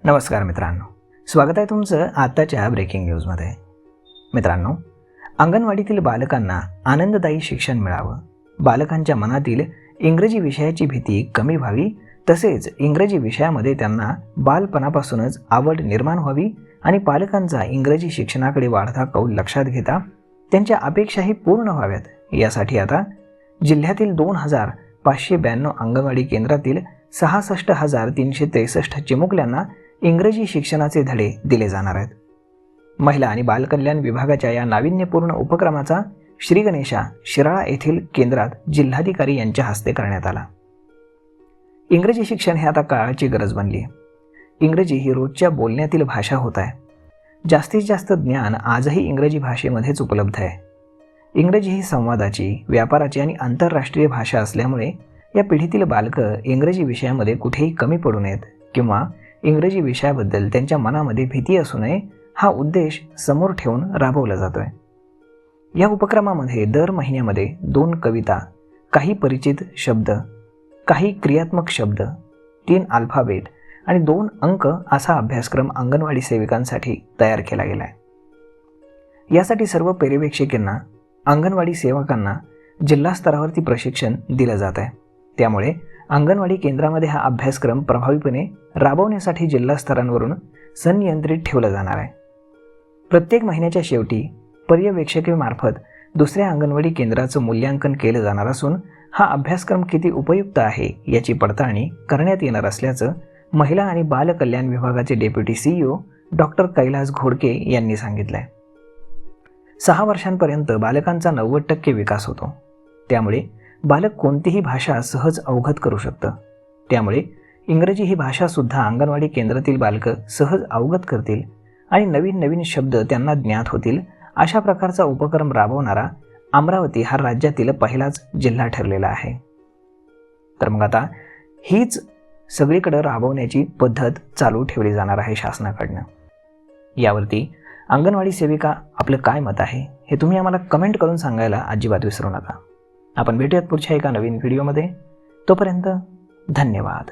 नमस्कार मित्रांनो, स्वागत आहे तुमचं आताच्या ब्रेकिंग न्यूजमध्ये. मित्रांनो, अंगणवाडीतील बालकांना आनंददायी शिक्षण मिळावं, बालकांच्या मनातील इंग्रजी विषयाची भीती कमी व्हावी, तसेच इंग्रजी विषयामध्ये त्यांना बालपणापासूनच आवड निर्माण व्हावी आणि पालकांचा इंग्रजी शिक्षणाकडे वाढता कौल लक्षात घेता त्यांच्या अपेक्षाही पूर्ण व्हाव्यात, यासाठी आता जिल्ह्यातील 2592 अंगणवाडी केंद्रातील 66,363 चिमुकल्यांना इंग्रजी शिक्षणाचे धडे दिले जाणार आहेत. महिला आणि बालकल्याण विभागाच्या या नाविन्यपूर्ण उपक्रमाचा श्री गणेशा शिराळा येथील केंद्रात जिल्हाधिकारी यांच्या हस्ते करण्यात आला. इंग्रजी शिक्षण हे आता काळाची गरज बनली आहे. इंग्रजी ही रोजच्या बोलण्यातील भाषा होत आहे. जास्तीत जास्त ज्ञान आजही इंग्रजी भाषेमध्येच उपलब्ध आहे. इंग्रजी ही संवादाची, व्यापाराची आणि आंतरराष्ट्रीय भाषा असल्यामुळे या पिढीतील बालकं इंग्रजी विषयामध्ये कुठेही कमी पडू नयेत किंवा इंग्रजी विषयाबद्दल त्यांच्या मनामध्ये भीती असू नये, हा उद्देश समोर ठेवून राबवला जातोय. या उपक्रमामध्ये दर महिन्यामध्ये 2 कविता, काही परिचित शब्द, काही क्रियात्मक शब्द, 3 अल्फाबेट आणि 2 अंक असा अभ्यासक्रम अंगणवाडी सेविकांसाठी तयार केला गेला आहे. यासाठी सर्व पर्यवेक्षकांना, अंगणवाडी सेवकांना जिल्हा स्तरावरती प्रशिक्षण दिलं जात आहे. त्यामुळे अंगणवाडी केंद्रामध्ये हा अभ्यासक्रम प्रभावीपणे राबवण्यासाठी जिल्हा स्तरांवरून संनियंत्रित ठेवला जाणार आहे. प्रत्येक महिन्याच्या शेवटी पर्यवेक्षकामार्फत दुसऱ्या अंगणवाडी केंद्राचं मूल्यांकन केलं जाणार असून हा अभ्यासक्रम किती उपयुक्त आहे याची पडताळणी करण्यात येणार असल्याचं महिला आणि बाल कल्याण विभागाचे deputy CEO doctor Kailas Ghodke यांनी सांगितलं आहे. 6 वर्षांपर्यंत बालकांचा 90% विकास होतो. त्यामुळे बालक कोणतीही भाषा सहज अवगत करू शकतं. त्यामुळे इंग्रजी ही भाषासुद्धा अंगणवाडी केंद्रातील बालकं सहज अवगत करतील आणि नवीन नवीन शब्द त्यांना ज्ञात होतील, अशा प्रकारचा उपक्रम राबवणारा अमरावती हा राज्यातील पहिलाच जिल्हा ठरलेला आहे. तर मग आता हीच सगळीकडे राबवण्याची पद्धत चालू ठेवली जाणार आहे शासनाकडनं. यावरती अंगणवाडी सेविका आपलं काय मत आहे हे तुम्ही आम्हाला कमेंट करून सांगायला अजिबात विसरू नका. आपण भेटूयात पुढच्या एका नवीन व्हिडिओमध्ये. तोपर्यंत धन्यवाद.